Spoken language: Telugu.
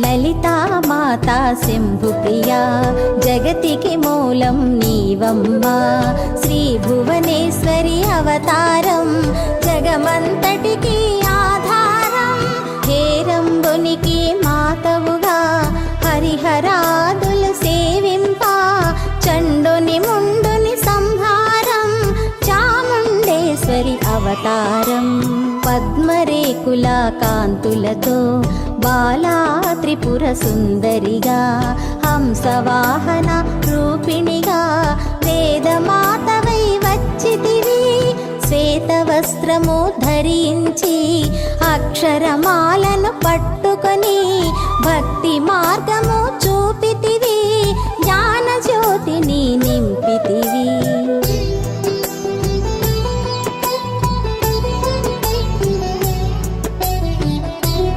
లలితా మాతా శంభుప్రియా జగతికి మూలం నీవమ్మా శ్రీ భువనేశ్వరి అవతారం జగమంతటికి ఆధారం హేరంబునికి మాతవుగా హరిహరాదులు సేవింప చండుని ముండుని సంహారం చాముండేశ్వరి అవతారం పద్మరేకుల కాంతులతో బాలా త్రిపుర సుందరిగా హంసవాహన రూపిణిగా వేదమాతవై వచ్చితివి శ్వేత వస్త్రము ధరించి అక్షరమాలను పట్టుకొని భక్తి మార్గము చూపితి